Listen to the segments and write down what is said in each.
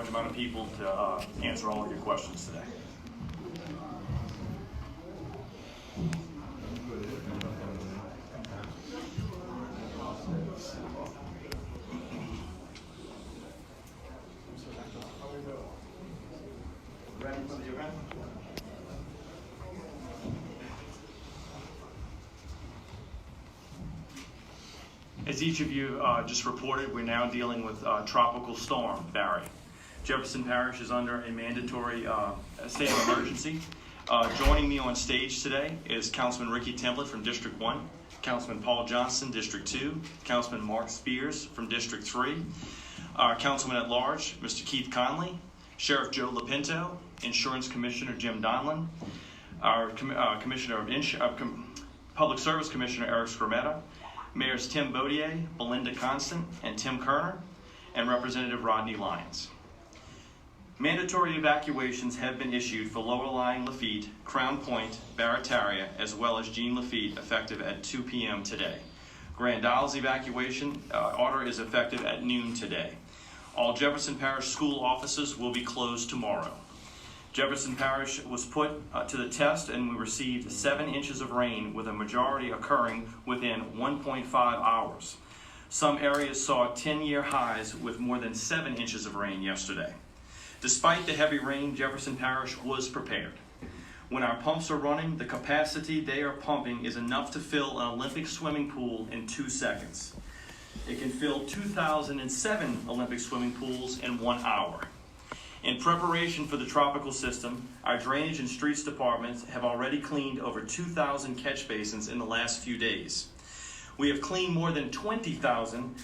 large amount of people to answer all of your questions today. Ready for the event? As each of you just reported, we're now dealing with Tropical Storm Barry. Jefferson Parish is under a mandatory state of emergency. Joining me on stage today is Councilman Ricky Templett from District 1, Councilman Paul Johnson, District 2, Councilman Mark Spears from District 3, our Councilman at Large, Mr. Keith Conley, Sheriff Joe Lapinto, Insurance Commissioner Jim Donlin, our Public Service Commissioner Eric Scrimmetta, Mayors Tim Baudier, Belinda Constant, and Tim Kerner, and Representative Rodney Lyons. Mandatory evacuations have been issued for Lower-lying Lafitte, Crown Point, Barataria, as well as Jean Lafitte, effective at 2 p.m. today. Grand Isles evacuation order is effective at noon today. All Jefferson Parish school offices will be closed tomorrow. Jefferson Parish was put to the test, and we received 7 inches of rain, with a majority occurring within 1.5 hours. Some areas saw 10-year highs with more than 7 inches of rain yesterday. Despite the heavy rain, Jefferson Parish was prepared. When our pumps are running, the capacity they are pumping is enough to fill an Olympic swimming pool in 2 seconds. It can fill 2007 Olympic swimming pools in 1 hour. In preparation for the tropical system, our Drainage and Streets departments have already cleaned over 2,000 catch basins in the last few days. We have cleaned more than 20,000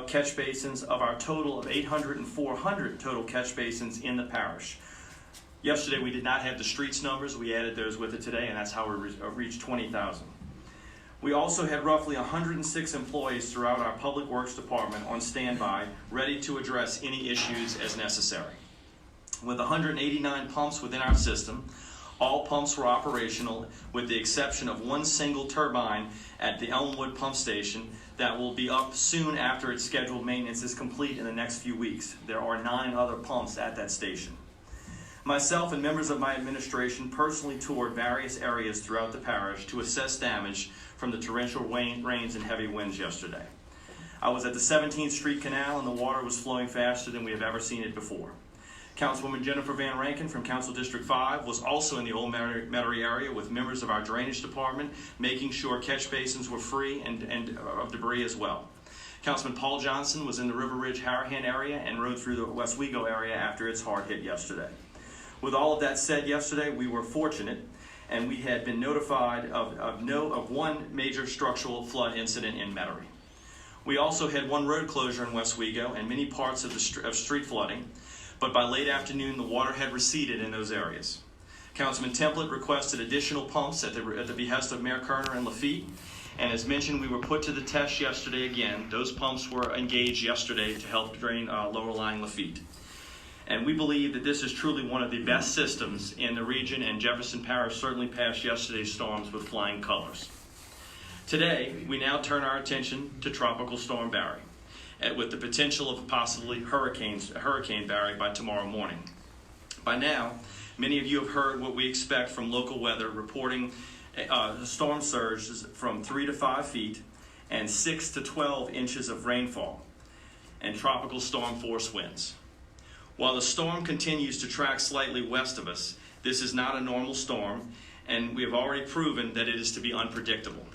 catch basins of our total of 800 and 400 total catch basins in the parish. Yesterday we did not have the streets numbers. We added those with it today, and that's how we reached 20,000. We also had roughly 106 employees throughout our Public Works Department on standby, ready to address any issues as necessary. With 189 pumps within our system, all pumps were operational with the exception of one single turbine at the Elmwood pump station that will be up soon after its scheduled maintenance is complete in the next few weeks. There are 9 other pumps at that station. Myself and members of my administration personally toured various areas throughout the parish to assess damage from the torrential rains and heavy winds yesterday. I was at the 17th Street Canal, and the water was flowing faster than we have ever seen it before. Councilwoman Jennifer Van Rankin from Council District 5 was also in the Old Metairie area with members of our Drainage Department, making sure catch basins were free and of debris as well. Councilman Paul Johnson was in the River Ridge Harahan area and rode through the Westwego area after its hard hit yesterday. With all of that said, yesterday we were fortunate, and we had been notified of one major structural flood incident in Metairie. We also had one road closure in Westwego and many parts of street flooding, but by late afternoon the water had receded in those areas. Councilman Templett requested additional pumps at the behest of Mayor Kerner and Lafitte, and as mentioned, we were put to the test yesterday again. Those pumps were engaged yesterday to help drain lower-lying Lafitte. And we believe that this is truly one of the best systems in the region, and Jefferson Parish certainly passed yesterday's storms with flying colors. Today, we now turn our attention to Tropical Storm Barry, with the potential of possibly Hurricane Barry by tomorrow morning. By now, many of you have heard what we expect from local weather, reporting storm surges from 3 to 5 feet and 6 to 12 inches of rainfall and tropical storm force winds. While the storm continues to track slightly west of us, this is not a normal storm, and we have already proven that it is to be unpredictable.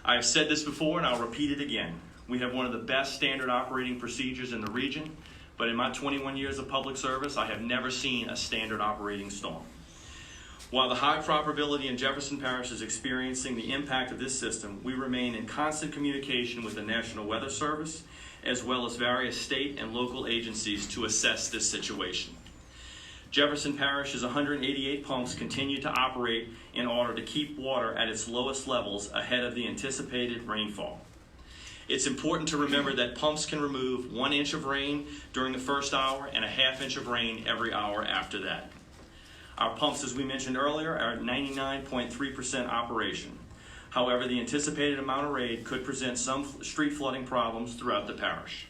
I have said this before, and I'll repeat it again. We have one of the best standard operating procedures in the region, but in my 21 years of public service, I have never seen a standard operating storm. While the high probability in Jefferson Parish is experiencing the impact of this system, we remain in constant communication with the National Weather Service, as well as various state and local agencies to assess this situation. Jefferson Parish's 188 pumps continue to operate in order to keep water at its lowest levels ahead of the anticipated rainfall. It's important to remember that pumps can remove 1 inch of rain during the first hour and a ½ inch of rain every hour after that. Our pumps, as we mentioned earlier, are at 99.3% operation. However, the anticipated amount of rain could present some street flooding problems throughout the parish.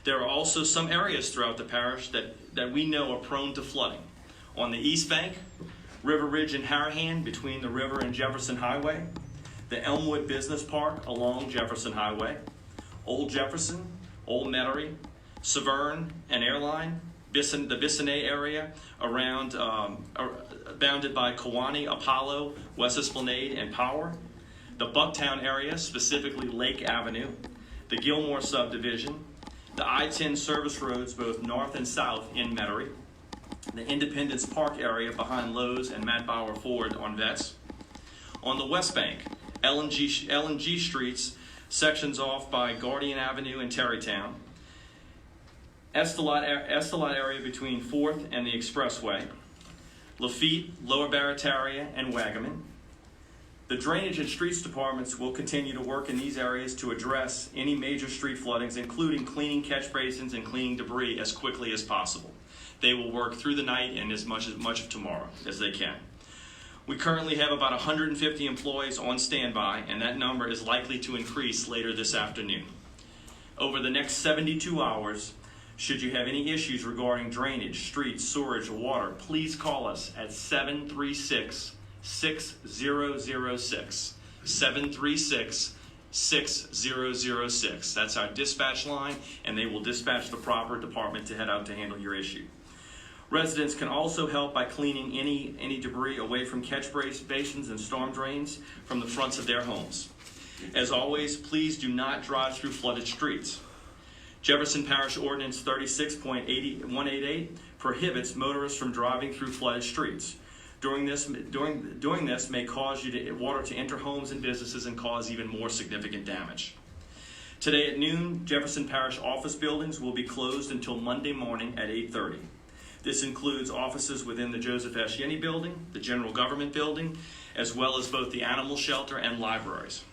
There are also some areas throughout the parish that we know are prone to flooding. On the east bank, River Ridge and Harahan between the river and Jefferson Highway, the Elmwood Business Park along Jefferson Highway, Old Jefferson, Old Metairie, Severn and Airline, the Bissonnet area around, bounded by Kewanee, Apollo, West Esplanade, and Power, the Bucktown area, specifically Lake Avenue, the Gilmore subdivision, the I-10 service roads both north and south in Metairie, the Independence Park area behind Lowe's and Matt Bauer Ford on Vets. On the west bank, LNG streets, sections off by Guardian Avenue and Terrytown, Estelot area between 4th and the Expressway, Lafitte, Lower Barataria, and Wagaman. The Drainage and Streets departments will continue to work in these areas to address any major street floodings, including cleaning catch basins and cleaning debris as quickly as possible. They will work through the night and as much of tomorrow as they can. We currently have about 150 employees on standby, and that number is likely to increase later this afternoon. Over the next 72 hours, should you have any issues regarding drainage, streets, sewerage, or water, please call us at 736-6006. 736-6006. That's our dispatch line, and they will dispatch the proper department to head out to handle your issue. Residents can also help by cleaning any debris away from catch basins and storm drains from the fronts of their homes. As always, please do not drive through flooded streets. Jefferson Parish Ordinance 36.188 prohibits motorists from driving through flooded streets. Doing this may cause water to enter homes and businesses and cause even more significant damage. Today at noon, Jefferson Parish office buildings will be closed until Monday morning at 8:30. This includes offices within the Joseph S. Yenny building, the General Government building, as well as both the animal shelter and libraries.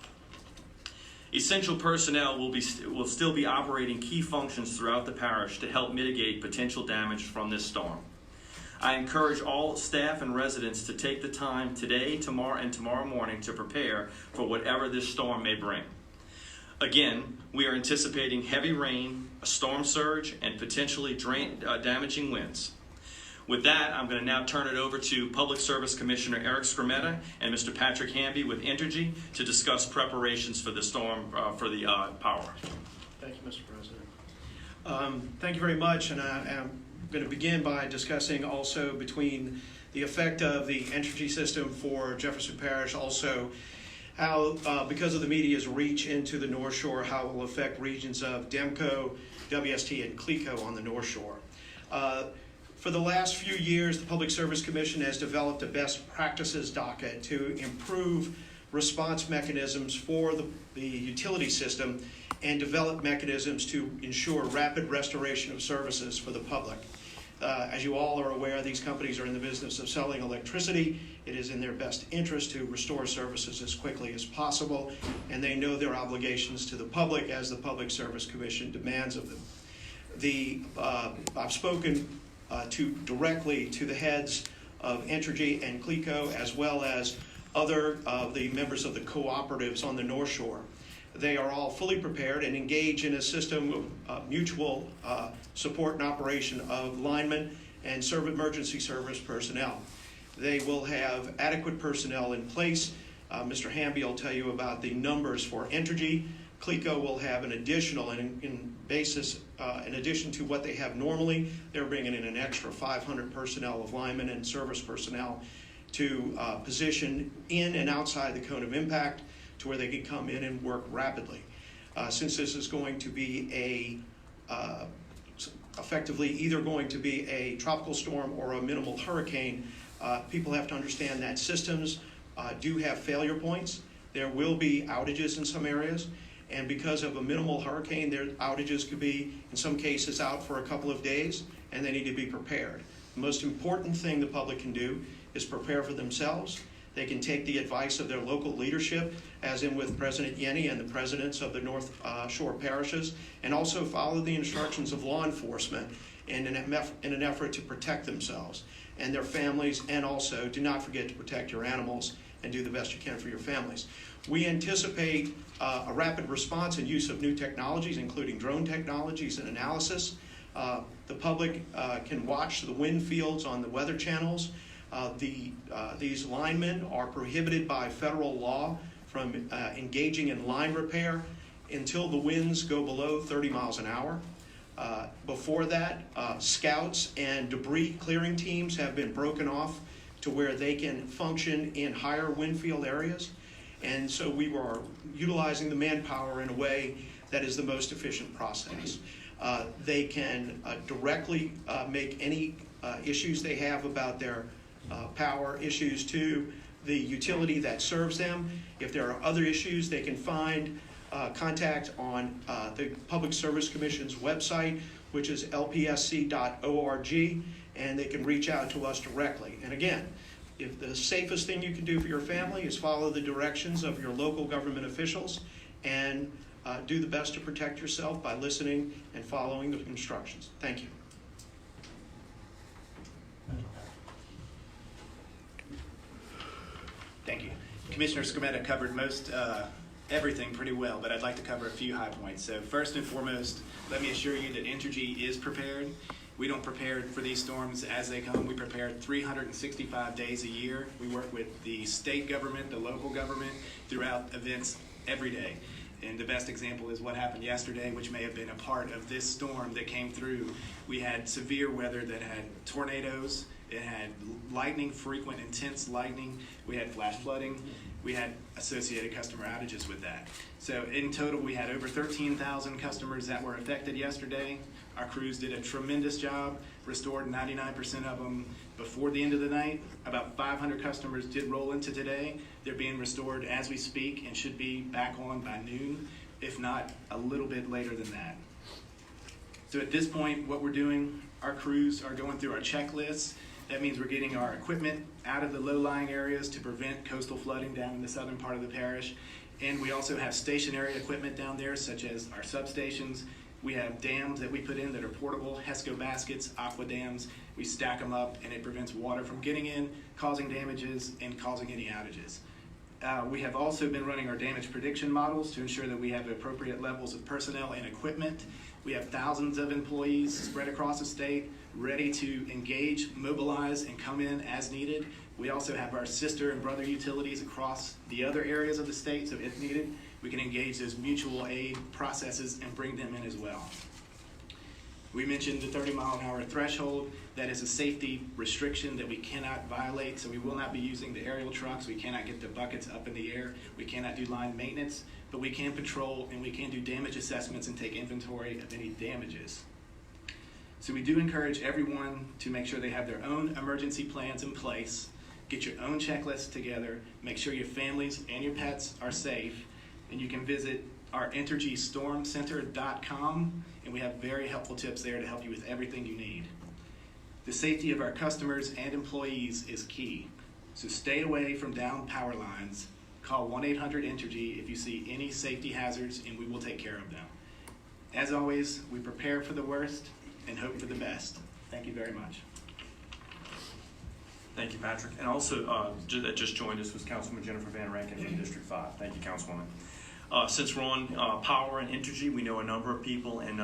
Essential personnel will still be operating key functions throughout the parish to help mitigate potential damage from this storm. I encourage all staff and residents to take the time today, tomorrow, and tomorrow morning to prepare for whatever this storm may bring. Again, we are anticipating heavy rain, a storm surge, and potentially damaging winds. With that, I'm going to now turn it over to Public Service Commissioner Eric Skrmeta and Mr. Patrick Hamby with Entergy to discuss preparations for the storm, for the power. Thank you, Mr. President. Thank you very much, and I'm going to begin by discussing also between the effect of the Entergy system for Jefferson Parish, also how, because of the media's reach into the North Shore, how it will affect regions of Demco, WST, and CLECO on the North Shore. For the last few years, the Public Service Commission has developed a best practices docket to improve response mechanisms for the utility system and develop mechanisms to ensure rapid restoration of services for the public. As you all are aware, these companies are in the business of selling electricity. It is in their best interest to restore services as quickly as possible, and they know their obligations to the public as the Public Service Commission demands of them. I've spoken directly to the heads of Entergy and CLECO, as well as other of the members of the cooperatives on the North Shore. They are all fully prepared and engaged in a system of mutual support and operation of linemen and emergency service personnel. They will have adequate personnel in place. Mr. Hamby will tell you about the numbers for Entergy. CLECO will have an additional, in addition to what they have normally, they're bringing in an extra 500 personnel of linemen and service personnel to position in and outside the cone of impact to where they can come in and work rapidly. Since this is going to be effectively either going to be a tropical storm or a minimal hurricane, people have to understand that systems do have failure points. There will be outages in some areas, and because of a minimal hurricane, their outages could be, in some cases, out for a couple of days, and they need to be prepared. The most important thing the public can do is prepare for themselves. They can take the advice of their local leadership, as in with President Yenny and the presidents of the North Shore parishes, and also follow the instructions of law enforcement in an effort to protect themselves and their families, and also do not forget to protect your animals and do the best you can for your families. We anticipate a rapid response and use of new technologies, including drone technologies and analysis. The public can watch the wind fields on the weather channels. These linemen are prohibited by federal law from engaging in line repair until the winds go below 30 miles an hour. Before that, scouts and debris clearing teams have been broken off to where they can function in higher wind field areas. And so we are utilizing the manpower in a way that is the most efficient process. They can directly make any issues they have about their power issues to the utility that serves them. If there are other issues, they can find contact on the Public Service Commission's website, which is lpsc.org, and they can reach out to us directly. And again, if the safest thing you can do for your family is follow the directions of your local government officials and do the best to protect yourself by listening and following the instructions. Thank you. Thank you. Commissioner Scametta covered most everything pretty well, but I'd like to cover a few high points. So first and foremost, let me assure you that Entergy is prepared. We don't prepare for these storms as they come. We prepare 365 days a year. We work with the state government, the local government, throughout events every day. And the best example is what happened yesterday, which may have been a part of this storm that came through. We had severe weather that had tornadoes, it had lightning, frequent, intense lightning. We had flash flooding. We had associated customer outages with that. So in total, we had over 13,000 customers that were affected yesterday. Our crews did a tremendous job, restored 99% of them before the end of the night. About 500 customers did roll into today. They're being restored as we speak and should be back on by noon, if not a little bit later than that. So at this point, what we're doing, our crews are going through our checklists. That means we're getting our equipment out of the low-lying areas to prevent coastal flooding down in the southern part of the parish. And we also have stationary equipment down there, such as our substations. We have dams that we put in that are portable, HESCO baskets, aqua dams. We stack them up, and it prevents water from getting in, causing damages, and causing any outages. We have also been running our damage prediction models to ensure that we have appropriate levels of personnel and equipment. We have thousands of employees spread across the state, ready to engage, mobilize, and come in as needed. We also have our sister and brother utilities across the other areas of the state, so if needed, we can engage those mutual aid processes and bring them in as well. We mentioned the 30-mile-an-hour threshold. That is a safety restriction that we cannot violate, so we will not be using the aerial trucks. We cannot get the buckets up in the air. We cannot do line maintenance, but we can patrol and we can do damage assessments and take inventory of any damages. So we do encourage everyone to make sure they have their own emergency plans in place, get your own checklist together, make sure your families and your pets are safe, and you can visit our EnergyStormCenter.com, and we have very helpful tips there to help you with everything you need. The safety of our customers and employees is key, so stay away from downed power lines. Call 1-800-ENERGY if you see any safety hazards, and we will take care of them. As always, we prepare for the worst and hope for the best. Thank you very much. Thank you, Patrick. And also, that just joined us was Councilwoman Jennifer Van Rankin from District 5. Thank you, Councilwoman. Since we're on power and Entergy, we know a number of people in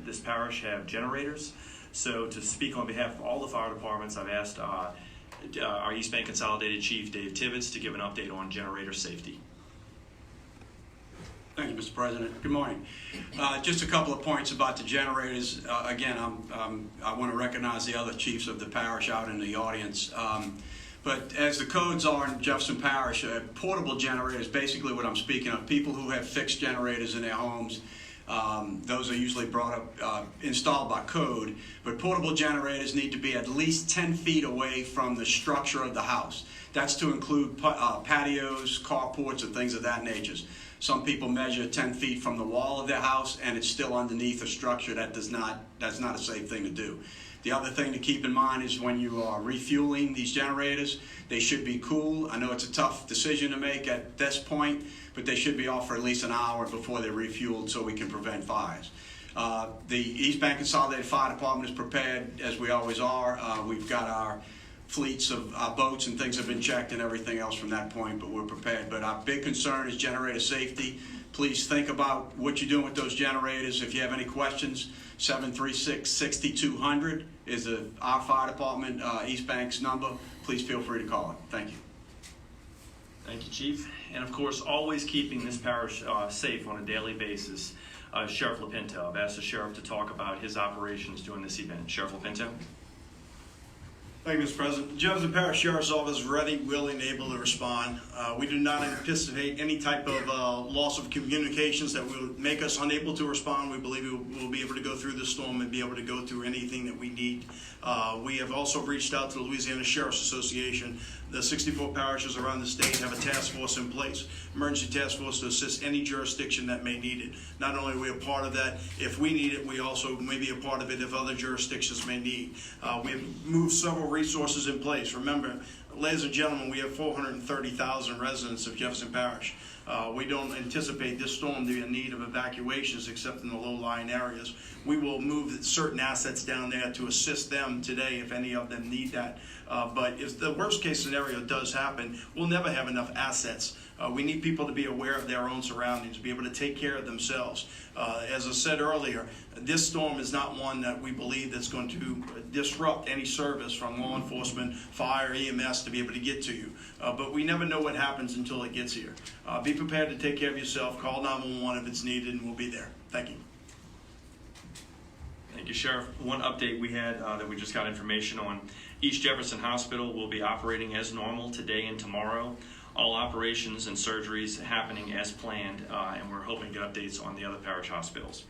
this parish have generators. So to speak on behalf of all the fire departments, I've asked our East Bay Consolidated Chief, Dave Tibbetts, to give an update on generator safety. Thank you, Mr. President. Good morning. Just a couple of points about the generators. Again, I want to recognize the other chiefs of the parish out in the audience. But as the codes are in Jefferson Parish, portable generators, basically what I'm speaking of, people who have fixed generators in their homes, those are usually brought up, installed by code. But portable generators need to be at least 10 feet away from the structure of the house. That's to include patios, carports, and things of that nature. Some people measure 10 feet from the wall of their house, and it's still underneath a structure that's not a safe thing to do. The other thing to keep in mind is when you are refueling these generators, they should be cool. I know it's a tough decision to make at this point, but they should be off for at least an hour before they're refueled so we can prevent fires. The East Bay Consolidated Fire Department is prepared, as we always are. We've got our fleets of boats and things have been checked and everything else from that point, but we're prepared. But our big concern is generator safety. Please think about what you're doing with those generators. If you have any questions, 736-6200 is our fire department, East Bank's number. Please feel free to call it. Thank you. Thank you, Chief. And of course, always keeping this parish safe on a daily basis. Sheriff LaPinto, I've asked the Sheriff to talk about his operations during this event. Sheriff LaPinto? Thank you, Mr. President. Jefferson Parish Sheriff's Office is ready, willing, and able to respond. We do not anticipate any type of loss of communications that will make us unable to respond. We believe we will be able to go through the storm and be able to go through anything that we need. We have also reached out to the Louisiana Sheriff's Association. The 64 parishes around the state have a task force in place, emergency task force, to assist any jurisdiction that may need it. Not only are we a part of that, if we need it, we also may be a part of it if other jurisdictions may need. We have moved several resources in place. Remember, ladies and gentlemen, we have 430,000 residents of Jefferson Parish. We don't anticipate this storm to be in need of evacuations except in the low-lying areas. We will move certain assets down there to assist them today if any of them need that. But if the worst-case scenario does happen, we'll never have enough assets. We need people to be aware of their own surroundings, be able to take care of themselves. As I said earlier, this storm is not one that we believe that's going to disrupt any service from law enforcement, fire, EMS to be able to get to you. But we never know what happens until it gets here. Be prepared to take care of yourself. Call 911 if it's needed, and we'll be there. Thank you. Thank you, Sheriff. One update we had that we just got information on. East Jefferson Hospital will be operating as normal today and tomorrow. All operations and surgeries happening as planned, and we're hoping to get updates on the other parish hospitals.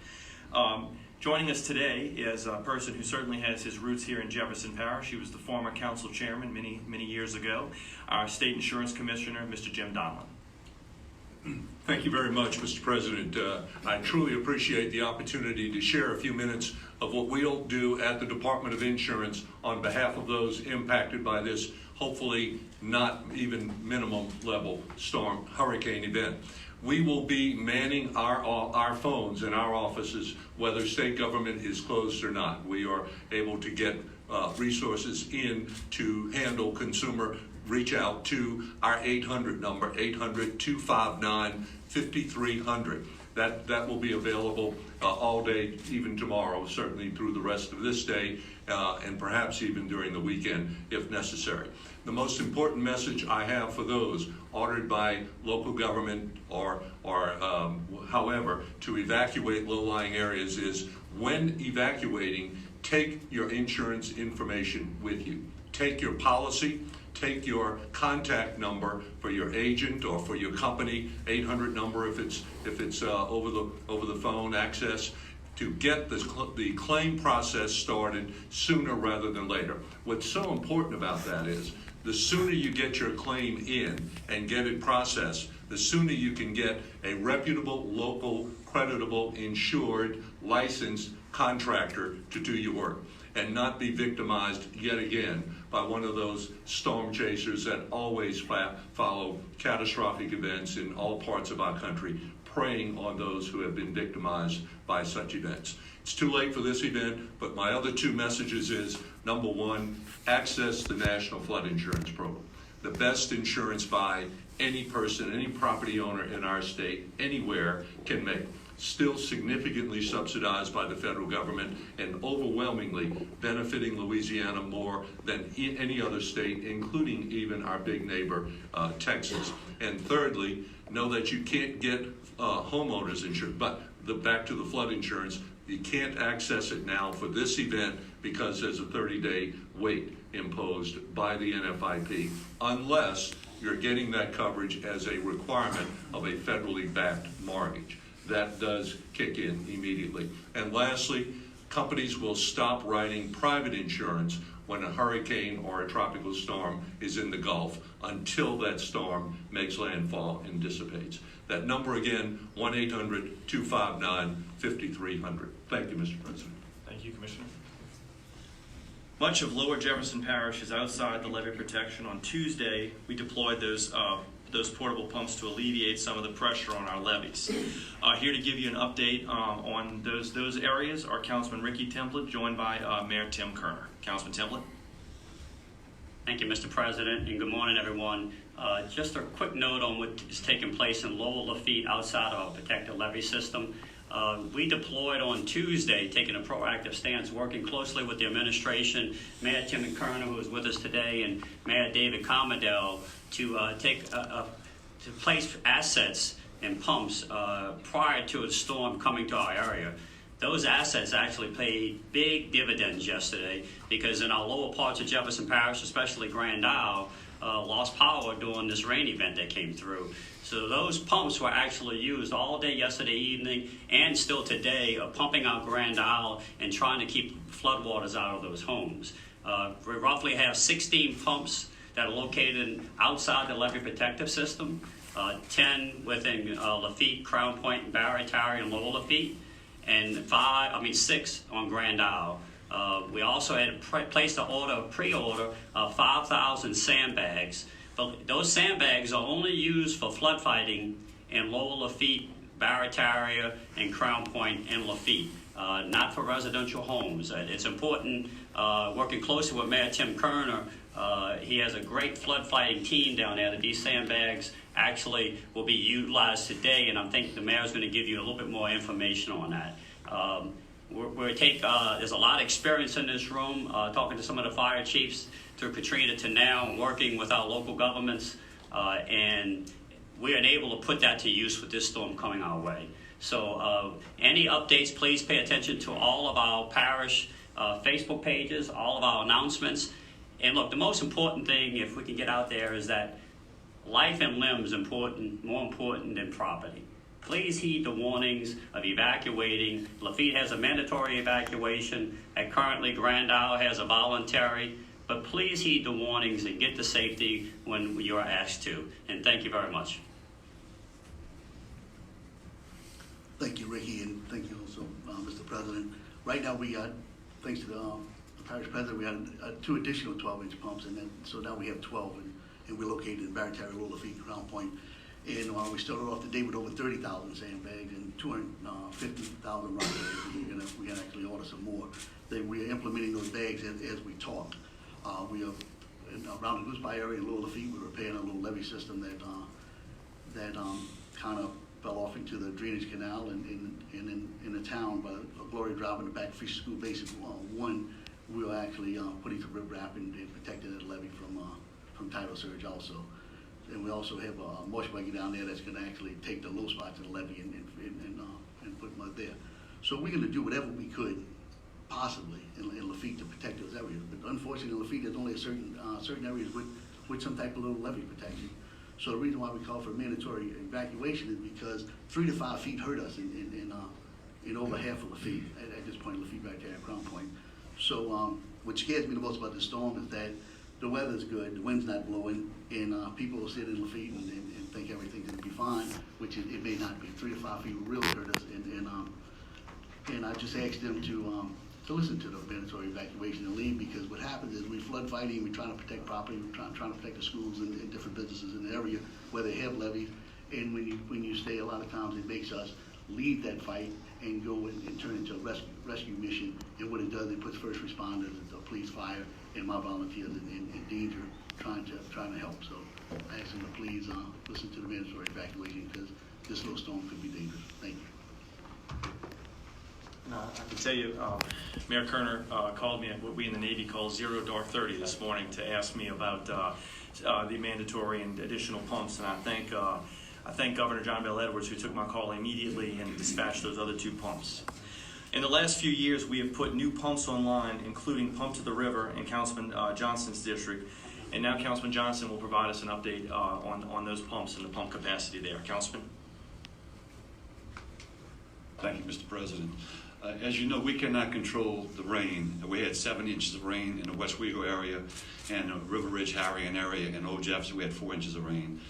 Joining us today is a person who certainly has his roots here in Jefferson Parish. He was the former council chairman many years ago, our state insurance commissioner, Mr. Jim Donlin. Thank you very much, Mr. President. I truly appreciate the opportunity to share a few minutes of what we'll do at the Department of Insurance on behalf of those impacted by this, hopefully not even minimum level storm hurricane event. We will be manning our phones in our offices, whether state government is closed or not. We are able to get resources in to handle consumer reach out to our 800 number, 800-259-5300. That will be available all day, even tomorrow, certainly through the rest of this day, and perhaps even during the weekend if necessary. The most important message I have for those ordered by local government or however to evacuate low-lying areas is, when evacuating, take your insurance information with you. Take your policy. Take your contact number for your agent or for your company, 800 number if it's over the phone access, to get the claim process started sooner rather than later. What's so important about that is the sooner you get your claim in and get it processed, the sooner you can get a reputable, local, creditable, insured, licensed contractor to do your work and not be victimized yet again by one of those storm chasers that always follow catastrophic events in all parts of our country, preying on those who have been victimized by such events. It's too late for this event, but my other two messages is, number one, access the National Flood Insurance Program. The best insurance buy any person, any property owner in our state, anywhere can make. Still significantly subsidized by the federal government and overwhelmingly benefiting Louisiana more than any other state, including even our big neighbor, Texas. And thirdly, know that you can't get homeowners insurance, but back to the flood insurance, you can't access it now for this event because there's a 30-day wait imposed by the NFIP unless you're getting that coverage as a requirement of a federally backed mortgage. That does kick in immediately. And lastly, companies will stop writing private insurance when a hurricane or a tropical storm is in the Gulf until that storm makes landfall and dissipates. That number again, 1-800-259-5300. Thank you, Mr. President. Thank you, Commissioner. Much of Lower Jefferson Parish is outside the levee protection. On Tuesday, we deployed those portable pumps to alleviate some of the pressure on our levees. Here to give you an update on those areas are Councilman Ricky Templett, joined by Mayor Tim Kerner. Councilman Templett. Thank you, Mr. President, and good morning, everyone. Just a quick note on what is taking place in Lower Lafitte outside of our protected levee system. We deployed on Tuesday, taking a proactive stance, working closely with the administration, Mayor Tim Kerner, who is with us today, and Mayor David Commodell, to place assets and pumps prior to a storm coming to our area. Those assets actually paid big dividends yesterday because in our lower parts of Jefferson Parish, especially Grand Isle, lost power during this rain event that came through. So those pumps were actually used all day yesterday evening and still today pumping out Grand Isle and trying to keep floodwaters out of those homes. We roughly have 16 pumps that are located outside the levee protective system, 10 within Lafitte, Crown Point, and Barry, Tarry, and Lower Lafitte, and 6 on Grand Isle. We also had placed a pre-order of 5,000 sandbags, but those sandbags are only used for flood fighting in Lower Lafitte, Barataria, and Crown Point and Lafitte, not for residential homes. It's important, working closely with Mayor Tim Kerner. He has a great flood fighting team down there that these sandbags actually will be utilized today, and I think the mayor's going to give you a little bit more information on that. There's a lot of experience in this room, talking to some of the fire chiefs through Katrina to now, and working with our local governments, and we're able to put that to use with this storm coming our way. So any updates, please pay attention to all of our parish Facebook pages, all of our announcements. And look, the most important thing, if we can get out there, is that life and limb is important, more important than property. Please heed the warnings of evacuating. Lafitte has a mandatory evacuation, and currently Grand Isle has a voluntary. But please heed the warnings and get to safety when you are asked to. And thank you very much. Thank you, Ricky, and thank you also, Mr. President. Right now, we got, thanks to the parish president, we had 2 additional 12-inch pumps, and then so now we have 12, and we're located in Barataria, Lower Lafitte, and Crown Point. And we started off the day with over 30,000 sandbags and 250,000 rock bags. We're gonna actually order some more. We are implementing those bags as we talk. We are around the Goose Bay area in Lower Lafitte. We're repairing a little levee system that kind of fell off into the drainage canal and in the town by Gloria Drive in the back of Fisher School Basic 1. We are actually putting some riprap and protecting that levee from tidal surge also. And we also have a marsh buggy down there that's going to actually take the low spots of the levee and put mud there. So we're going to do whatever we could possibly in Lafitte to protect those areas. But unfortunately, in Lafitte, there's only a certain areas with some type of little levee protection. So the reason why we call for mandatory evacuation is because 3 to 5 feet hurt us in over half of Lafitte at this point, Lafitte right there at Crown Point. So what scares me the most about the storm is that the weather's good, the wind's not blowing, and people will sit in Lafitte and think everything's going to be fine, which it may not be. 3 to 5 feet will really hurt us, and I just asked them to listen to the mandatory evacuation and leave, because what happens is we flood fighting, we're trying to protect property, we're trying to protect the schools and different businesses in the area where they have levees, and when you stay, a lot of times it makes us leave that fight and go and turn into a rescue mission, and what it does, it puts first responders, the police, fire, and my volunteers in danger trying to help. So I ask them to please listen to the mandatory evacuation, because this little storm could be dangerous. Thank you. I can tell you, Mayor Kerner called me at what we in the Navy call 0 dark 30 this morning to ask me about the mandatory and additional pumps, and I thank Governor John Bell Edwards, who took my call immediately and dispatched those other 2 pumps. In the last few years, we have put new pumps online, including Pump to the River in Councilman Johnson's district, and now Councilman Johnson will provide us an update on those pumps and the pump capacity there. Councilman? Thank you, Mr. President. As you know, we cannot control the rain. We had 7 inches of rain in the West Wego area and the River Ridge, Harrigan area, and Old Jefferson, we had 4 inches of rain.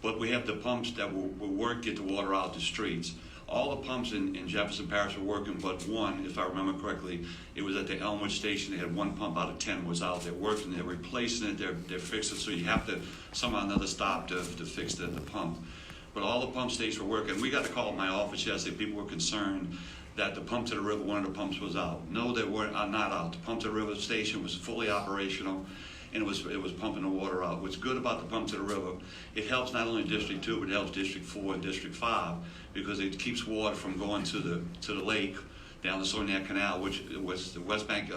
But we have the pumps that will work, get the water out the streets. All the pumps in Jefferson Parish are working, but one, if I remember correctly, it was at the Elmwood Station. They had 1 pump out of 10 was out. They're working, they're replacing it, they're fixing it, so you have to somehow another stop to fix the pump. But all the pump stations were working. We got a call at my office yesterday. People were concerned that the pump to the river, one of the pumps was out. No, they were not out. The pump to the river station was fully operational, and it was pumping the water out. What's good about the pump to the river, it helps not only District 2, but it helps District 4 and District 5, because it keeps water from going to the lake down the Soignac Canal, which was the West Bank,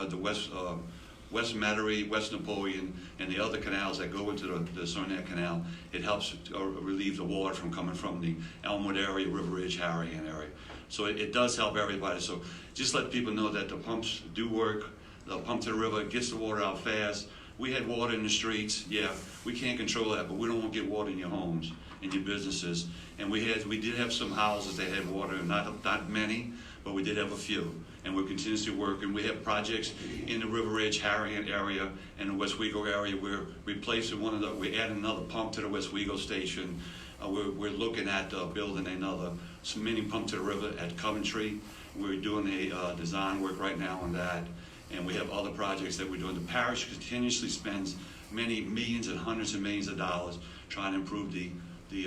West Metairie, West Napoleon, and the other canals that go into the Soignac Canal. It helps relieve the water from coming from the Elmwood area, River Ridge, Harahan area. So it does help everybody. So just let people know that the pumps do work. The pump to the river gets the water out fast. We had water in the streets. Yeah, we can't control that, but we don't want to get water in your homes, in your businesses. And we did have some houses that had water, not many, but we did have a few. And we're continuously working. We have projects in the River Ridge, Harahan area, and the Westwego area. We're replacing we're adding another pump to the Westwego station. We're looking at building another mini pump to the river at Coventry. We're doing a design work right now on that. And we have other projects that we're doing. The parish continuously spends many millions and hundreds of millions of dollars trying to improve the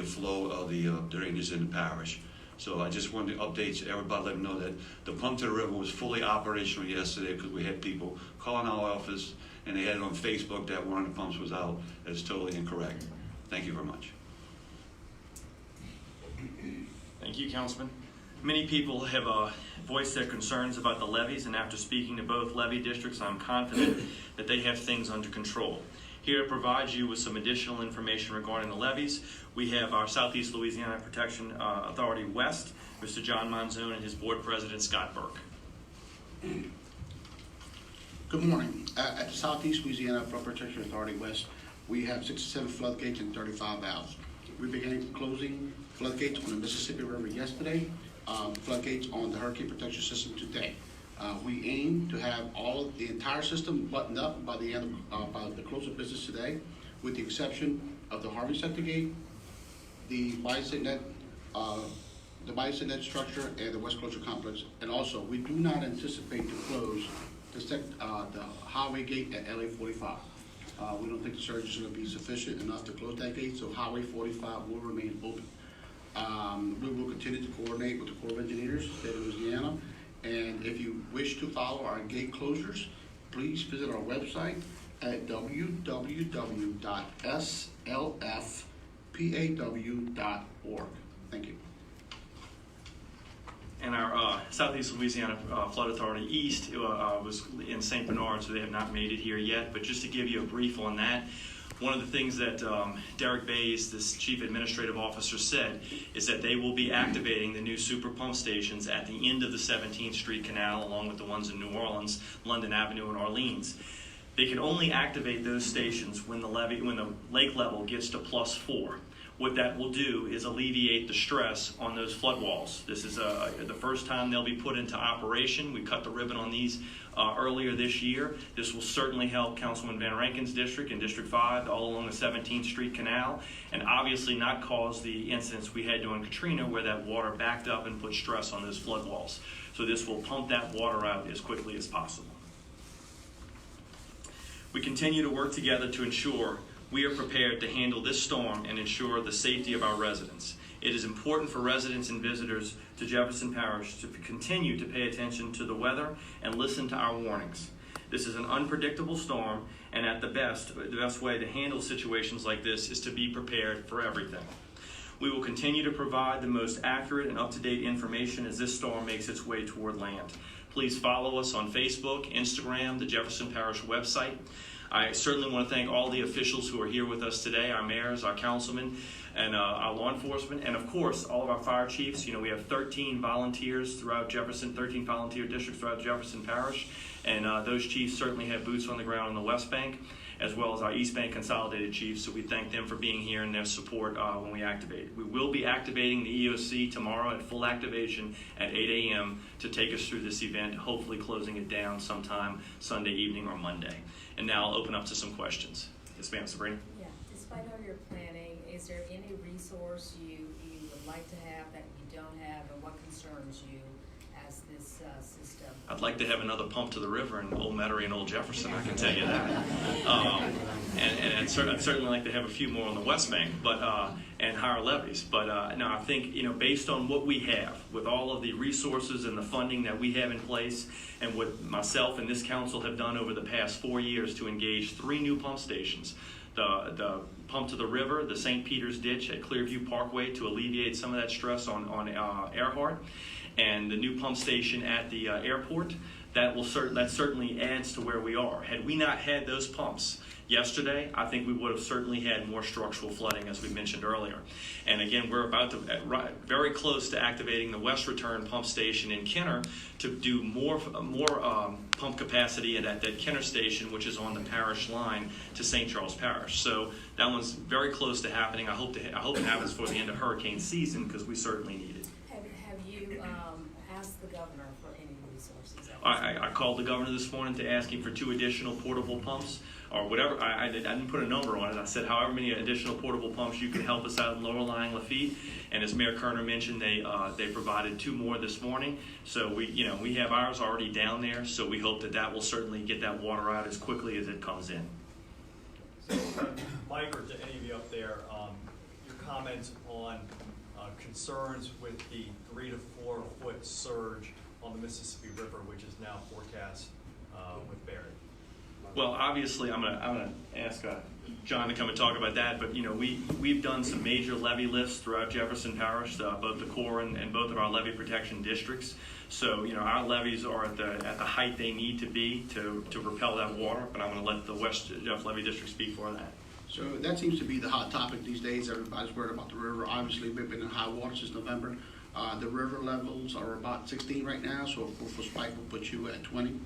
flow of the drainage in the parish. So I just wanted to update everybody, let them know that the pump to the river was fully operational yesterday, because we had people calling our office and they had it on Facebook that one of the pumps was out. That is totally incorrect. Thank you very much. Thank you, Councilman. Many people have voiced their concerns about the levees, and after speaking to both levee districts, I'm confident that they have things under control. Here to provide you with some additional information regarding the levees, we have our Southeast Louisiana Protection Authority West, Mr. John Monzone, and his board president, Scott Burke. Good morning. At the Southeast Louisiana Flood Protection Authority West, we have 67 floodgates and 35 valves. We began closing floodgates on the Mississippi River yesterday, floodgates on the hurricane protection system today. We aim to have the entire system buttoned up by the end of by the close of business today, with the exception of the Harvey Sector Gate, the Bison Net structure, and the West Closure Complex. And also, we do not anticipate to close the Highway Gate at LA 45. We don't think the surge is going to be sufficient enough to close that gate, so Highway 45 will remain open. We will continue to coordinate with the Corps of Engineers, State of Louisiana, and if you wish to follow our gate closures, please visit our website at www.slfpaw.org. Thank you. And our Southeast Louisiana Flood Authority East was in St. Bernard, so they have not made it here yet. But just to give you a brief on that, one of the things that Derek Bays, this Chief Administrative Officer, said is that they will be activating the new super pump stations at the end of the 17th Street Canal, along with the ones in New Orleans, London Avenue, and Orleans. They can only activate those stations when the lake level gets to +4. What that will do is alleviate the stress on those flood walls. This is the first time they'll be put into operation. We cut the ribbon on these earlier this year. This will certainly help Councilman Van Rankin's district and District 5 all along the 17th Street Canal, and obviously not cause the incidents we had during Katrina where that water backed up and put stress on those flood walls. So this will pump that water out as quickly as possible. We continue to work together to ensure we are prepared to handle this storm and ensure the safety of our residents. It is important for residents and visitors to Jefferson Parish to continue to pay attention to the weather and listen to our warnings. This is an unpredictable storm, and the best way to handle situations like this is to be prepared for everything. We will continue to provide the most accurate and up-to-date information as this storm makes its way toward land. Please follow us on Facebook, Instagram, the Jefferson Parish website. I certainly want to thank all the officials who are here with us today, our mayors, our councilmen, and our law enforcement, and of course, all of our fire chiefs. You know, we have 13 volunteers throughout Jefferson, 13 volunteer districts throughout Jefferson Parish, and those chiefs certainly have boots on the ground on the West Bank, as well as our East Bank Consolidated chiefs, so we thank them for being here and their support when we activate. We will be activating the EOC tomorrow at full activation at 8 a.m. to take us through this event, hopefully closing it down sometime Sunday evening or Monday. And now I'll open up to some questions. Yes, ma'am, Sabrina? Yeah, despite all your planning, is there any resource you would like to have that you don't have, and what concerns you has this system? I'd like to have another pump to the river in Old Metairie and Old Jefferson, I can tell you that. And I'd certainly like to have a few more on the West Bank, and higher levies. But no, I think, based on what we have, with all of the resources and the funding that we have in place, and what myself and this council have done over the past 4 years to engage 3 new pump stations, the pump to the river, the St. Peter's Ditch at Clearview Parkway to alleviate some of that stress on Earhart, and the new pump station at the airport, that certainly adds to where we are. Had we not had those pumps yesterday, I think we would have certainly had more structural flooding, as we mentioned earlier. And again, we're about to very close to activating the West Return pump station in Kenner to do more pump capacity at that Kenner station, which is on the parish line to St. Charles Parish. So that one's very close to happening. I hope it happens for the end of hurricane season, because we certainly need it. Have you asked the governor for any resources? I called the governor this morning to ask him for 2 additional portable pumps, or whatever. I didn't put a number on it. I said however many additional portable pumps you can help us out in Lower Lying Lafitte. And as Mayor Kerner mentioned, they provided 2 more this morning. So we have ours already down there. So we hope that will certainly get that water out as quickly as it comes in. So, Mike, or to any of you up there, your comments on concerns with the 3 to 4 foot surge on the Mississippi River, which is now forecast with Barry. Well, obviously, I'm gonna ask John to come and talk about that. But we've done some major levee lifts throughout Jefferson Parish, both the core and both of our levee protection districts. So our levees are at the height they need to be to repel that water. But I'm going to let the West Jeff Levee District speak for that. So that seems to be the hot topic these days. Everybody's worried about the river. Obviously, we've been in high water since November. The river levels are about 16 right now, so a 4-foot spike will put you at 20.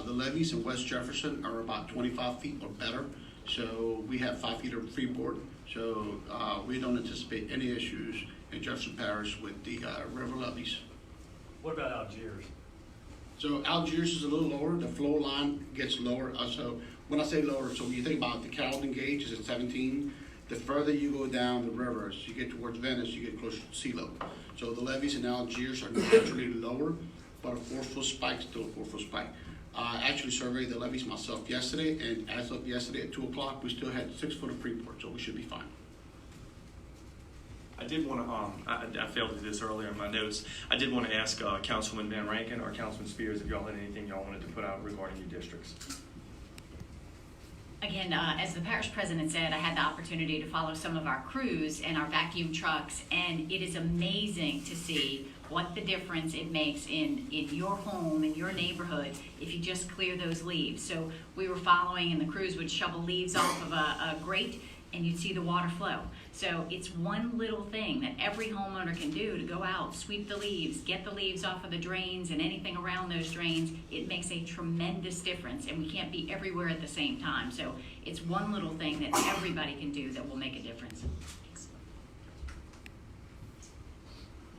The levees in West Jefferson are about 25 feet or better. So we have 5 feet of freeboard. So we don't anticipate any issues in Jefferson Parish with the river levees. What about Algiers? So Algiers is a little lower. The flow line gets lower. So when I say lower, so when you think about the Carrollton gauge is at 17. The further you go down the rivers, you get towards Venice, you get closer to sea level. So the levees in Algiers are naturally lower, but a 4-foot spike is still a 4-foot spike. I actually surveyed the levees myself yesterday, and as of yesterday at 2 o'clock, we still had 6 foot of freeboard, so we should be fine. I did want to, I failed to do this earlier in my notes. I did want to ask Councilman Van Rankin or Councilman Spears if y'all had anything y'all wanted to put out regarding your districts. Again, as the parish president said, I had the opportunity to follow some of our crews and our vacuum trucks, and it is amazing to see what the difference it makes in your home, in your neighborhood, if you just clear those leaves. So we were following, and the crews would shovel leaves off of a grate, and you'd see the water flow. So it's one little thing that every homeowner can do to go out, sweep the leaves, get the leaves off of the drains and anything around those drains. It makes a tremendous difference, and we can't be everywhere at the same time. So it's one little thing that everybody can do that will make a difference.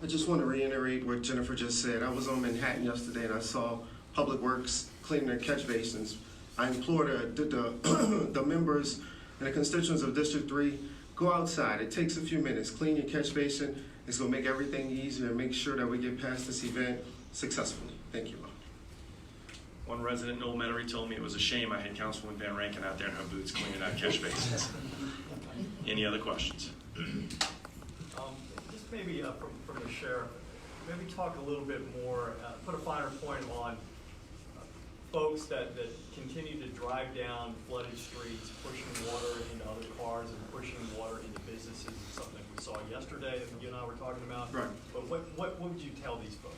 I just want to reiterate what Jennifer just said. I was on Manhattan yesterday and I saw Public Works cleaning their catch basins. I implore the members and the constituents of District 3, go outside. It takes a few minutes. Clean your catch basin. It's going to make everything easier and make sure that we get past this event successfully. Thank you. One resident in Old Metairie told me it was a shame I had Councilwoman Van Rankin out there in her boots cleaning out catch basins. Any other questions? Just maybe from the sheriff, maybe talk a little bit more, put a finer point on folks that continue to drive down flooded streets, pushing water into other cars and pushing water into businesses. It's something that we saw yesterday that you and I were talking about. Right. But what would you tell these folks?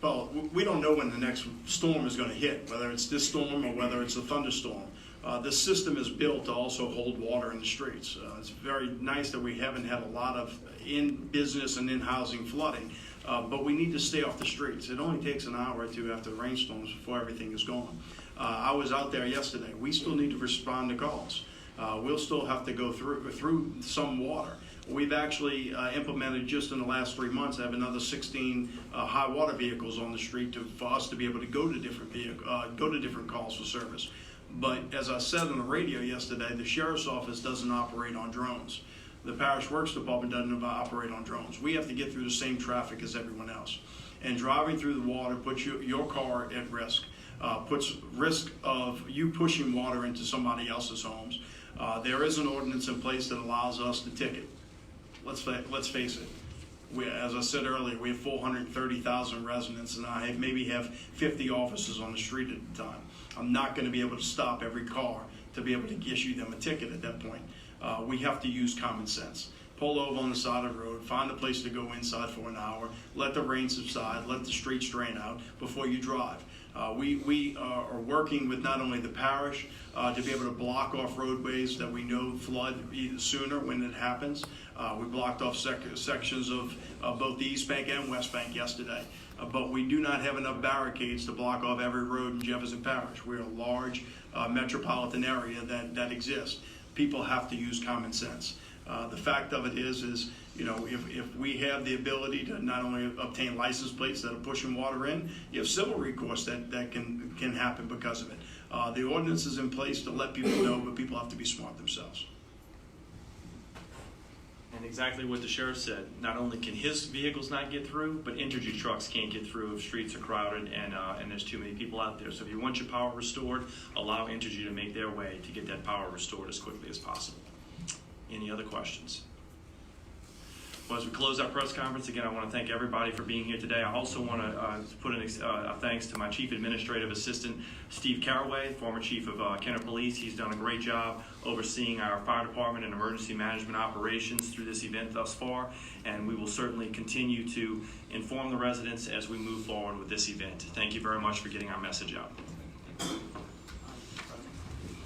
Well, we don't know when the next storm is going to hit, whether it's this storm or whether it's a thunderstorm. The system is built to also hold water in the streets. It's very nice that we haven't had a lot of in-business and in-housing flooding, but we need to stay off the streets. It only takes an hour or two after the rainstorms before everything is gone. I was out there yesterday. We still need to respond to calls. We'll still have to go through some water. We've actually implemented just in the last 3 months, I have another 16 high water vehicles on the street for us to be able to go to different calls for service. But as I said on the radio yesterday, the sheriff's office doesn't operate on drones. The parish works department doesn't operate on drones. We have to get through the same traffic as everyone else. And driving through the water puts your car at risk, puts risk of you pushing water into somebody else's homes. There is an ordinance in place that allows us to ticket. Let's face it. As I said earlier, we have 430,000 residents, and I maybe have 50 officers on the street at the time. I'm not going to be able to stop every car to be able to issue them a ticket at that point. We have to use common sense. Pull over on the side of the road, find a place to go inside for an hour, let the rain subside, let the streets drain out before you drive. We are working with not only the parish to be able to block off roadways that we know flood sooner when it happens. We blocked off sections of both the East Bank and West Bank yesterday. But we do not have enough barricades to block off every road in Jefferson Parish. We're a large metropolitan area that exists. People have to use common sense. The fact of it is if we have the ability to not only obtain license plates that are pushing water in, you have civil recourse that can happen because of it. The ordinance is in place to let people know, but people have to be smart themselves. And exactly what the sheriff said, not only can his vehicles not get through, but Entergy trucks can't get through if streets are crowded and there's too many people out there. So if you want your power restored, allow Entergy to make their way to get that power restored as quickly as possible. Any other questions? Well, as we close our press conference, again, I want to thank everybody for being here today. I also want to put a thanks to my Chief Administrative Assistant, Steve Caraway, former Chief of Kenner Police. He's done a great job overseeing our fire department and emergency management operations through this event thus far, and we will certainly continue to inform the residents as we move forward with this event. Thank you very much for getting our message out.